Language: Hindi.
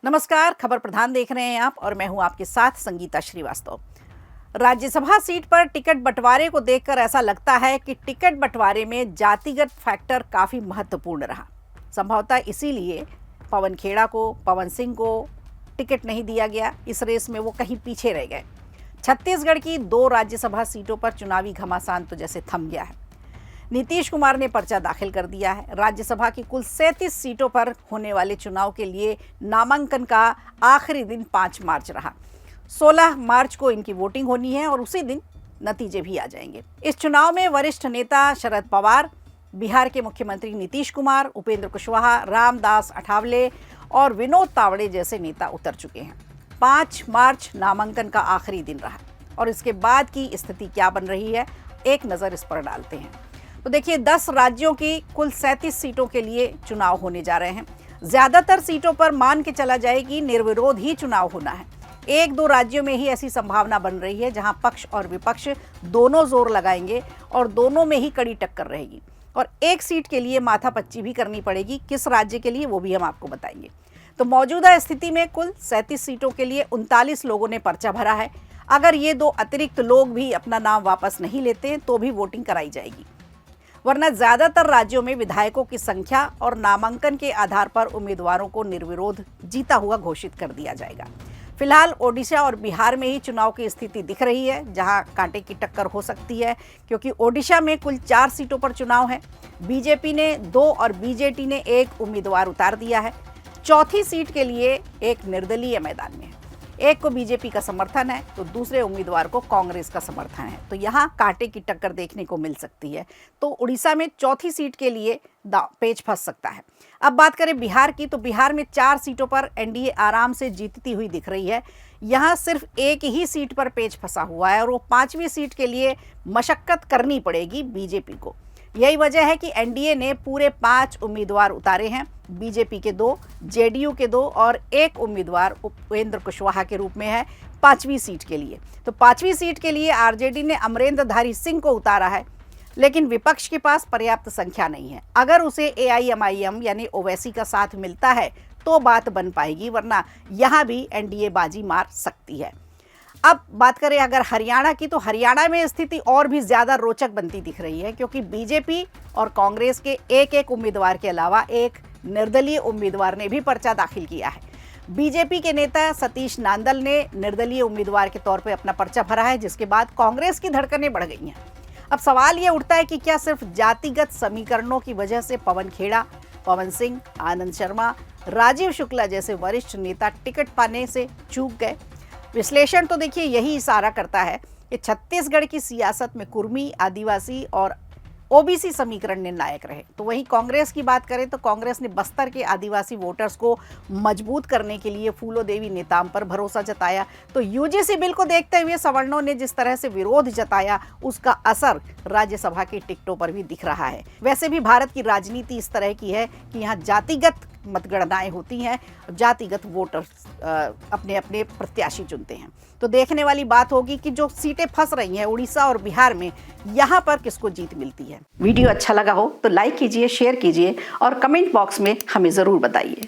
नमस्कार, खबर प्रधान देख रहे हैं आप और मैं हूं आपके साथ संगीता श्रीवास्तव। राज्यसभा सीट पर टिकट बंटवारे को देखकर ऐसा लगता है कि टिकट बंटवारे में जातिगत फैक्टर काफी महत्वपूर्ण रहा। संभवतः इसीलिए पवन खेड़ा को, पवन सिंह को टिकट नहीं दिया गया। इस रेस में वो कहीं पीछे रह गए। छत्तीसगढ़ की 2 राज्यसभा सीटों पर चुनावी घमासान तो जैसे थम गया है। नीतीश कुमार ने पर्चा दाखिल कर दिया है। राज्यसभा की कुल 37 सीटों पर होने वाले चुनाव के लिए नामांकन का आखिरी दिन 5 मार्च रहा। 16 मार्च को इनकी वोटिंग होनी है और उसी दिन नतीजे भी आ जाएंगे। इस चुनाव में वरिष्ठ नेता शरद पवार, बिहार के मुख्यमंत्री नीतीश कुमार, उपेंद्र कुशवाहा, रामदास अठावले और विनोद तावड़े जैसे नेता उतर चुके हैं। 5 मार्च नामांकन का आखिरी दिन रहा और इसके बाद की स्थिति क्या बन रही है, एक नज़र इस पर डालते हैं। तो देखिए, 10 राज्यों की कुल 37 सीटों के लिए चुनाव होने जा रहे हैं। ज़्यादातर सीटों पर मान के चला जाए कि निर्विरोध ही चुनाव होना है। 1-2 राज्यों में ही ऐसी संभावना बन रही है जहां पक्ष और विपक्ष दोनों जोर लगाएंगे और दोनों में ही कड़ी टक्कर रहेगी और एक सीट के लिए माथापच्ची भी करनी पड़ेगी। किस राज्य के लिए, वो भी हम आपको बताएंगे। तो मौजूदा स्थिति में कुल 37 सीटों के लिए 39 लोगों ने पर्चा भरा है। अगर ये 2 अतिरिक्त लोग भी अपना नाम वापस नहीं लेते तो भी वोटिंग कराई जाएगी, वरना ज्यादातर राज्यों में विधायकों की संख्या और नामांकन के आधार पर उम्मीदवारों को निर्विरोध जीता हुआ घोषित कर दिया जाएगा। फिलहाल ओडिशा और बिहार में ही चुनाव की स्थिति दिख रही है, जहां कांटे की टक्कर हो सकती है, क्योंकि ओडिशा में कुल 4 सीटों पर चुनाव है। बीजेपी ने 2 और बीजेटी ने 1 उम्मीदवार उतार दिया है। चौथी सीट के लिए एक निर्दलीय मैदान में है। एक को बीजेपी का समर्थन है तो दूसरे उम्मीदवार को कांग्रेस का समर्थन है। तो यहाँ कांटे की टक्कर देखने को मिल सकती है। तो उड़ीसा में चौथी सीट के लिए पेच फंस सकता है। अब बात करें बिहार की, तो बिहार में 4 सीटों पर एनडीए आराम से जीतती हुई दिख रही है। यहाँ सिर्फ एक ही सीट पर पेच फंसा हुआ है और वो 5वीं सीट के लिए मशक्कत करनी पड़ेगी बीजेपी को। यही वजह है कि एनडीए ने पूरे 5 उम्मीदवार उतारे हैं। बीजेपी के 2, जेडीयू के 2 और 1 उम्मीदवार उपेंद्र कुशवाहा के रूप में है 5वीं सीट के लिए। तो 5वीं सीट के लिए आरजेडी ने अमरेंद्रधारी सिंह को उतारा है, लेकिन विपक्ष के पास पर्याप्त संख्या नहीं है। अगर उसे एआईएमआईएम यानी ओवैसी का साथ मिलता है तो बात बन पाएगी, वरना यहाँ भी एनडीए बाजी मार सकती है। अब बात करें अगर हरियाणा की, तो हरियाणा में स्थिति और भी ज़्यादा रोचक बनती दिख रही है, क्योंकि बीजेपी और कांग्रेस के एक उम्मीदवार के अलावा एक निर्दलीय उम्मीदवार ने भी पर्चा दाखिल किया है। बीजेपी के नेता सतीश नांदल ने निर्दलीय उम्मीदवार के तौर पर अपना पर्चा भरा है, जिसके बाद कांग्रेस की धड़कनें बढ़ गई हैं। अब सवाल ये उठता है कि क्या सिर्फ जातिगत समीकरणों की वजह से पवन खेड़ा, पवन सिंह, आनंद शर्मा, राजीव शुक्ला जैसे वरिष्ठ नेता टिकट पाने से चूक गए? विश्लेषण तो देखिए यही इशारा करता है कि छत्तीसगढ़ की सियासत में कुर्मी, आदिवासी और ओबीसी समीकरण निर्णायक रहे। तो वहीं कांग्रेस की बात करें तो कांग्रेस ने बस्तर के आदिवासी वोटर्स को मजबूत करने के लिए फूलो देवी नेताम पर भरोसा जताया। तो यूजीसी बिल को देखते हुए सवर्णों ने जिस तरह से विरोध जताया, उसका असर राज्यसभा की टिकटों पर भी दिख रहा है। वैसे भी भारत की राजनीति इस तरह की है कि यहाँ जातिगत मतगणनाएं होती हैं, जातिगत वोटर्स अपने अपने प्रत्याशी चुनते हैं। तो देखने वाली बात होगी कि जो सीटें फंस रही हैं उड़ीसा और बिहार में, यहाँ पर किसको जीत मिलती है। वीडियो अच्छा लगा हो तो लाइक कीजिए, शेयर कीजिए और कमेंट बॉक्स में हमें ज़रूर बताइए।